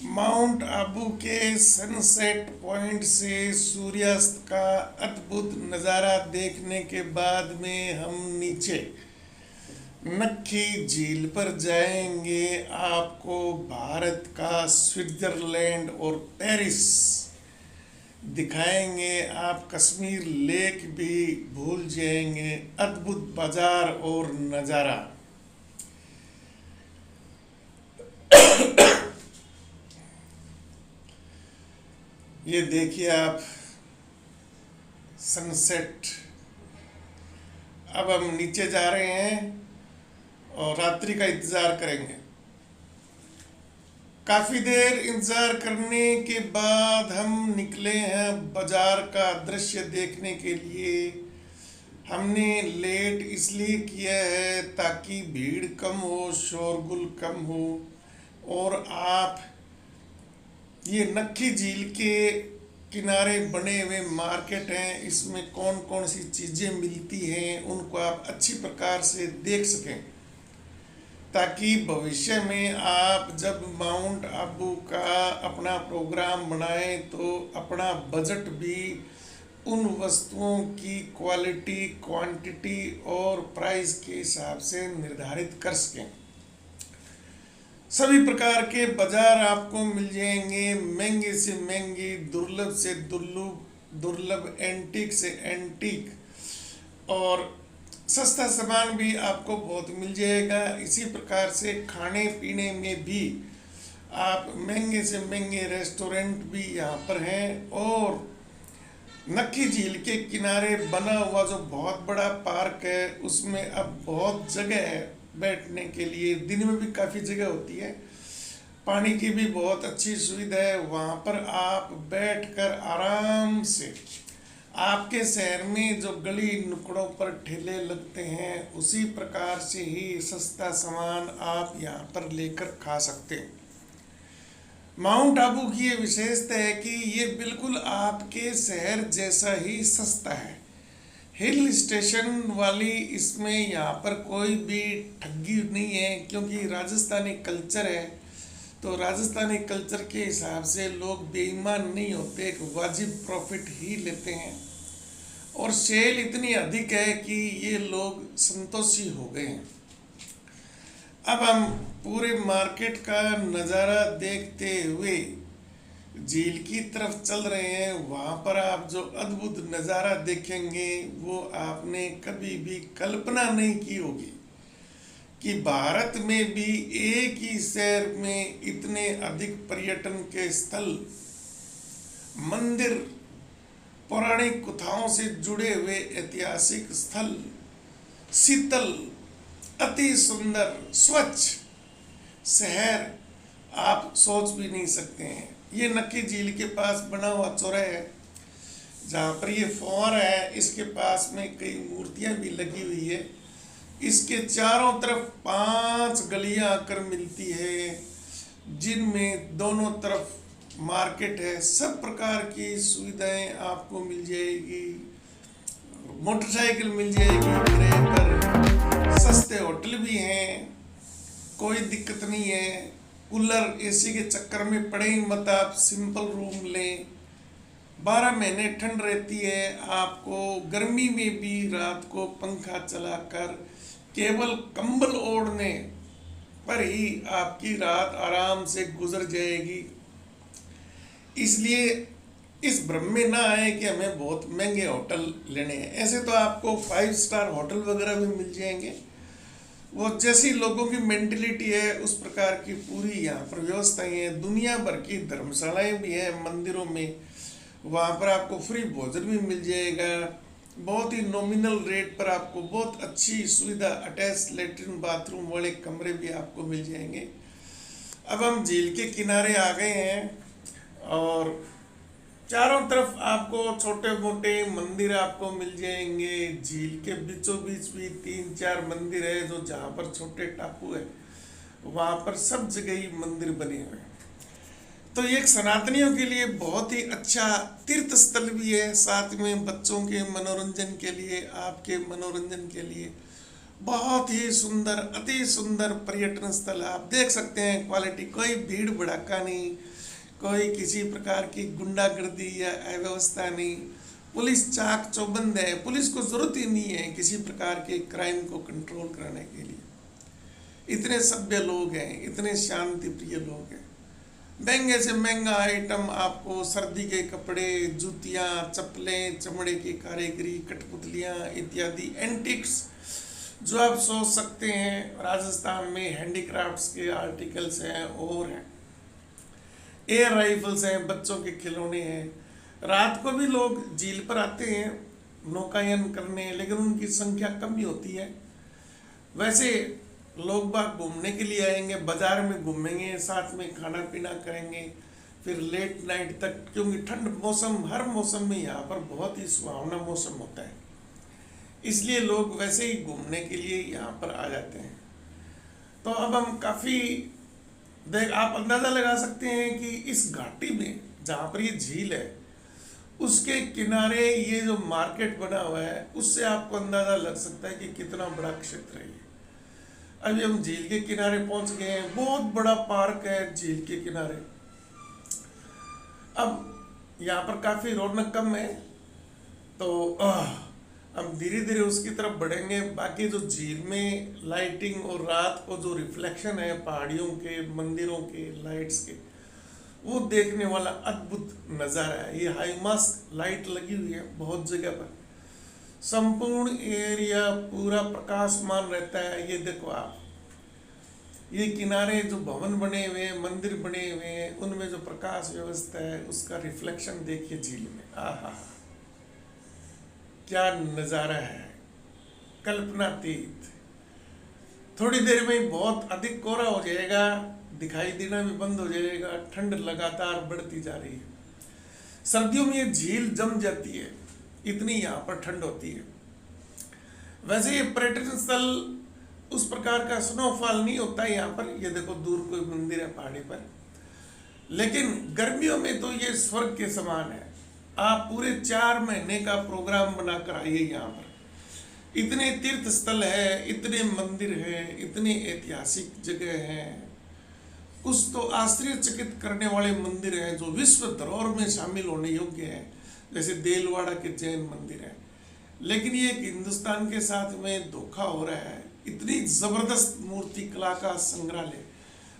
Mount Abu के sunset point से सूर्यास्त का अद्भुत नज़ारा देखने के बाद में हम नीचे नक्की झील पर जाएंगे। आपको भारत का स्विट्जरलैंड और पेरिस दिखाएंगे। आप कश्मीर लेक भी भूल जाएंगे। अद्भुत बाजार और नज़ारा। ये देखिए आप सनसेट। अब हम नीचे जा रहे हैं और रात्रि का इंतज़ार करेंगे। काफ़ी देर इंतज़ार करने के बाद हम निकले हैं बाज़ार का दृश्य देखने के लिए। हमने लेट इसलिए किया है ताकि भीड़ कम हो, शोरगुल कम हो। और आप ये नक्की झील के किनारे बने हुए मार्केट हैं, इसमें कौन कौन सी चीज़ें मिलती हैं उनको आप अच्छी प्रकार से देख सकें, ताकि भविष्य में आप जब माउंट आबू का अपना प्रोग्राम बनाएं तो अपना बजट भी उन वस्तुओं की क्वालिटी, क्वांटिटी और प्राइस के हिसाब से निर्धारित कर सकें। सभी प्रकार के बाजार आपको मिल जाएंगे, महंगे से महंगे, दुर्लभ से दुर्लभ, एंटीक से एंटीक, और सस्ता सामान भी आपको बहुत मिल जाएगा। इसी प्रकार से खाने पीने में भी आप महंगे से महंगे रेस्टोरेंट भी यहाँ पर हैं। और नक्की झील के किनारे बना हुआ जो बहुत बड़ा पार्क है उसमें अब बहुत जगह है बैठने के लिए। दिन में भी काफ़ी जगह होती है, पानी की भी बहुत अच्छी सुविधा है। वहाँ पर आप बैठकर आराम से, आपके शहर में जो गली नुकड़ों पर ठेले लगते हैं उसी प्रकार से ही सस्ता सामान आप यहाँ पर लेकर खा सकते हैं। माउंट आबू की ये विशेषता है कि ये बिल्कुल आपके शहर जैसा ही सस्ता है। हिल स्टेशन वाली इसमें यहाँ पर कोई भी ठगी नहीं है, क्योंकि राजस्थानी कल्चर है। तो राजस्थानी कल्चर के हिसाब से लोग बेईमान नहीं होते, एक वाजिब प्रॉफिट ही लेते हैं। और सेल इतनी अधिक है कि ये लोग संतोषी हो गए हैं। अब हम पूरे मार्केट का नज़ारा देखते हुए झील की तरफ चल रहे हैं। वहाँ पर आप जो अद्भुत नज़ारा देखेंगे वो आपने कभी भी कल्पना नहीं की होगी कि भारत में भी एक ही शहर में इतने अधिक पर्यटन के स्थल, मंदिर, पौराणिक कथाओं से जुड़े हुए ऐतिहासिक स्थल, शीतल, अति सुंदर, स्वच्छ शहर आप सोच भी नहीं सकते हैं। ये नक्की झील के पास बना हुआ चौराहा है जहाँ पर ये फव्वारा है, इसके पास में कई मूर्तियाँ भी लगी हुई है। इसके चारों तरफ 5 गलियाँ आकर मिलती है, जिनमें दोनों तरफ मार्केट है। सब प्रकार की सुविधाएं आपको मिल जाएगी। मोटरसाइकिल मिल जाएगी किराए पर, सस्ते होटल भी हैं, कोई दिक्कत नहीं है। कूलर एसी के चक्कर में पड़े ही मत, आप सिंपल रूम लें। 12 महीने ठंड रहती है। आपको गर्मी में भी रात को पंखा चलाकर केवल कंबल ओढ़ने पर ही आपकी रात आराम से गुजर जाएगी। इसलिए इस भ्रम में ना आए कि हमें बहुत महंगे होटल लेने हैं। ऐसे तो आपको 5 स्टार होटल वगैरह भी मिल जाएंगे। वो जैसी लोगों की मेंटलिटी है उस प्रकार की पूरी यहाँ पर व्यवस्थाएं हैं। दुनिया भर की धर्मशालाएं भी हैं मंदिरों में। वहाँ पर आपको फ्री भोजन भी मिल जाएगा। बहुत ही नॉमिनल रेट पर आपको बहुत अच्छी सुविधा, अटैच लेटरिन बाथरूम वाले कमरे भी आपको मिल जाएंगे। अब हम झील के किनारे आ गए हैं और चारों तरफ आपको छोटे मोटे मंदिर आपको मिल जाएंगे। झील के बीचों बीच भी 3-4 मंदिर है, जो जहाँ पर छोटे टापू है वहाँ पर सब जगह ही मंदिर बने हुए हैं। तो ये एक सनातनियों के लिए बहुत ही अच्छा तीर्थ स्थल भी है, साथ में बच्चों के मनोरंजन के लिए, आपके मनोरंजन के लिए बहुत ही सुंदर, अति सुंदर पर्यटन स्थल आप देख सकते हैं। क्वालिटी, कोई भीड़ भड़ाका नहीं, कोई किसी प्रकार की गुंडागर्दी या अव्यवस्था नहीं। पुलिस चाक चौबंद है, पुलिस को जरूरत ही नहीं है किसी प्रकार के क्राइम को कंट्रोल करने के लिए। इतने सभ्य लोग हैं, इतने शांति प्रिय लोग हैं। महंगे से महंगा आइटम आपको, सर्दी के कपड़े, जूतियां, चप्पलें, चमड़े की कारीगरी, कठपुतलियां इत्यादि एंटिक्स जो आप सोच सकते हैं राजस्थान में हैंडीक्राफ्ट्स के आर्टिकल्स हैं और हैं। एयर राइफल्स हैं, बच्चों के खिलौने हैं। रात को भी लोग झील पर आते हैं नौकायन करने, लेकिन उनकी संख्या कम ही होती है। वैसे लोग बाग घूमने के लिए आएंगे, बाजार में घूमेंगे, साथ में खाना पीना करेंगे, फिर लेट नाइट तक, क्योंकि ठंड मौसम, हर मौसम में यहाँ पर बहुत ही सुहावना मौसम होता है, इसलिए लोग वैसे ही घूमने के लिए यहाँ पर आ जाते हैं। तो अब हम काफ़ी आप अंदाज़ा लगा सकते हैं कि इस घाटी में जहाँ पर ये झील है उसके किनारे ये जो मार्केट बना हुआ है, उससे आपको अंदाज़ा लग सकता है कि कितना बड़ा क्षेत्र है ये। अभी हम झील के किनारे पहुंच गए हैं, बहुत बड़ा पार्क है झील के किनारे। अब यहाँ पर काफ़ी रौनक कम है, तो हम धीरे धीरे उसकी तरफ बढ़ेंगे। बाकी जो झील में लाइटिंग और रात को जो रिफ्लेक्शन है पहाड़ियों के, मंदिरों के, लाइट्स के, वो देखने वाला अद्भुत नज़ारा है। ये हाईमास्ट लाइट लगी हुई है बहुत जगह पर, संपूर्ण एरिया पूरा प्रकाशमान रहता है। ये देखो आप, ये किनारे जो भवन बने हुए हैं, मंदिर बने हुए हैं, उनमें जो प्रकाश व्यवस्था है उसका रिफ्लेक्शन देखिए झील में। आहा, क्या नज़ारा है, कल्पनातीत। थोड़ी देर में बहुत अधिक कोहरा हो जाएगा, दिखाई देना भी बंद हो जाएगा, ठंड लगातार बढ़ती जा रही है। सर्दियों में ये झील जम जाती है, इतनी यहाँ पर ठंड होती है। वैसे ये पर्यटन स्थल उस प्रकार का स्नोफॉल नहीं होता है यहाँ पर। ये देखो दूर कोई मंदिर है पहाड़ी पर, लेकिन गर्मियों में तो ये स्वर्ग के समान है। आप पूरे 4 महीने का प्रोग्राम बनाकर आइए यहाँ पर। इतने तीर्थ स्थल है, इतने मंदिर हैं, इतने ऐतिहासिक जगह हैं, कुछ तो आश्चर्यचकित करने वाले मंदिर हैं जो विश्व धरोहर में शामिल होने योग्य हैं, जैसे देलवाड़ा के जैन मंदिर है। लेकिन ये हिंदुस्तान के साथ में धोखा हो रहा है। इतनी जबरदस्त मूर्ति कला का संग्रहालय,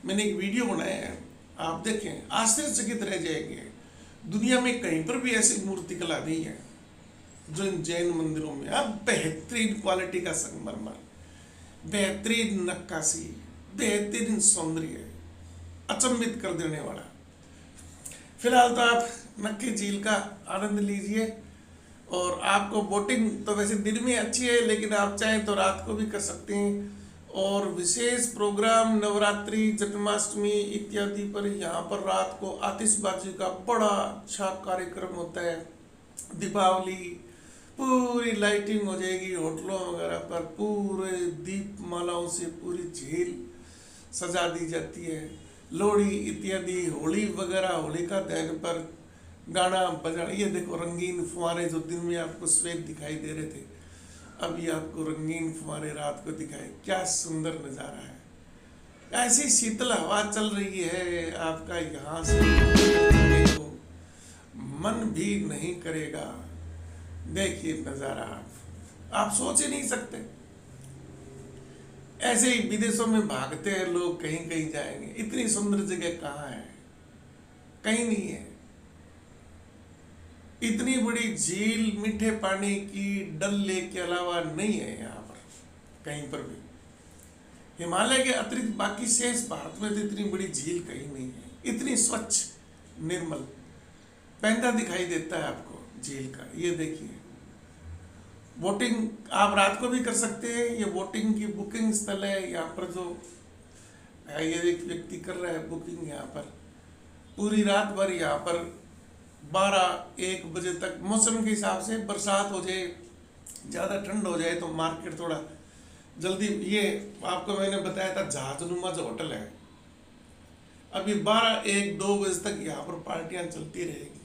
मैंने एक वीडियो बनाया है, आप देखें, आश्चर्यचकित रह जाएंगे। दुनिया में कहीं पर भी ऐसी मूर्ति कला नहीं है जो इन जैन मंदिरों में। अब बेहतरीन क्वालिटी का संगमरमर, बेहतरीन नक्काशी, बेहतरीन सौंदर्य, अचंभित कर देने वाला। फिलहाल तो आप नक्की झील का आनंद लीजिए। और आपको बोटिंग तो वैसे दिन में अच्छी है, लेकिन आप चाहें तो रात को भी कर सकते हैं। और विशेष प्रोग्राम नवरात्रि, जन्माष्टमी इत्यादि पर यहाँ पर रात को आतिशबाजी का बड़ा अच्छा कार्यक्रम होता है। दीपावली पूरी लाइटिंग हो जाएगी होटलों वगैरह पर, पूरे दीपमालाओं से पूरी झील सजा दी जाती है। लोहड़ी इत्यादि, होली वगैरह, होलिका दहन पर गाना बजाना। ये देखो रंगीन फुहारे, जो दिन में आपको श्वेत दिखाई दे रहे थे, अभी आपको रंगीन फुहारे रात को दिखाए। क्या सुंदर नज़ारा है। ऐसी शीतल हवा चल रही है, आपका यहाँ से को मन भी नहीं करेगा। देखिए नज़ारा, आप सोच ही नहीं सकते। ऐसे ही विदेशों में भागते हैं लोग, कहीं कहीं जाएंगे। इतनी सुंदर जगह कहाँ है? कहीं नहीं है। इतनी बड़ी झील, मीठे पानी की, डल लेक के अलावा नहीं है यहाँ पर कहीं पर भी। हिमालय के अतिरिक्त बाकी शेष भारत में तो इतनी बड़ी झील कहीं नहीं है। इतनी स्वच्छ, निर्मल, पैंदा दिखाई देता है आपको झील का। ये देखिए, बोटिंग आप रात को भी कर सकते हैं। ये बोटिंग की बुकिंग स्थल है। यहाँ पर जो है, ये एक व्यक्ति कर रहा है बुकिंग यहाँ पर। पूरी रात भर यहाँ पर 12-1 बजे तक, मौसम के हिसाब से, बरसात हो जाए, ज़्यादा ठंड हो जाए तो मार्केट थोड़ा जल्दी। ये आपको मैंने बताया था जहाजनुमा जो होटल है, अभी 12-1-2 बजे तक यहाँ पर पार्टियाँ चलती रहेगी।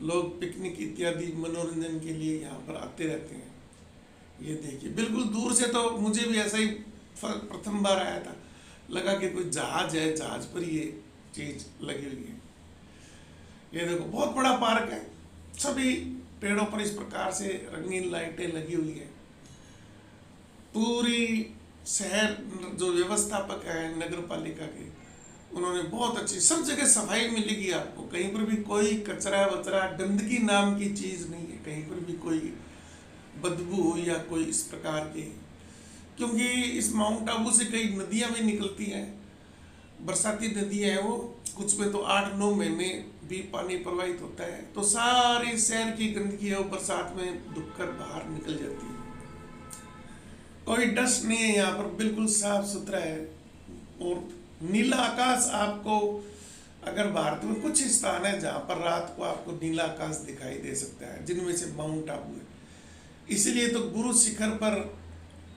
लोग पिकनिक इत्यादि मनोरंजन के लिए यहाँ पर आते रहते हैं। ये देखिए, बिल्कुल दूर से तो मुझे भी ऐसा ही प्रथम बार आया था, लगा कि कोई जहाज है, जहाज पर ये चीज लगी हुई है। ये देखो बहुत बड़ा पार्क है, सभी पेड़ों पर इस प्रकार से रंगीन लाइटें लगी हुई है। पूरी शहर जो व्यवस्थापक है नगर पालिका के, उन्होंने बहुत अच्छी, सब जगह सफाई मिलेगी आपको, कहीं पर भी कोई कचरा वचरा गंदगी नाम की चीज नहीं है, कहीं पर भी कोई बदबू हो या कोई इस प्रकार की। क्योंकि इस माउंट आबू से कई नदियां भी निकलती हैं, बरसाती नदी है वो, कुछ में तो 8-9 महीने भी पानी प्रवाहित होता है, तो सारी शहर की गंदगी है वो बरसात में डूबकर बाहर निकल जाती है। कोई डस्ट नहीं है यहाँ पर, बिल्कुल साफ सुथरा है। और नीला आकाश आपको, अगर भारत में कुछ स्थान है जहाँ पर रात को आपको नीला आकाश दिखाई दे सकता है, जिनमें से माउंट आबू है। इसीलिए तो गुरु शिखर पर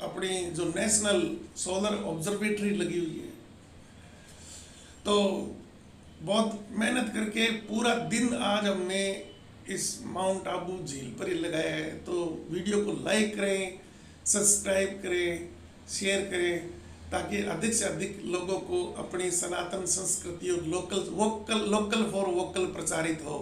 अपनी जो नेशनल सोलर ऑब्जर्वेटरी लगी हुई है। तो बहुत मेहनत करके पूरा दिन आज हमने इस माउंट आबू झील पर ही लगाया है। तो वीडियो को लाइक करें, सब्सक्राइब करें, शेयर करें, ताकि अधिक से अधिक लोगों को अपनी सनातन संस्कृति और लोकल फॉर वोकल प्रचारित हो।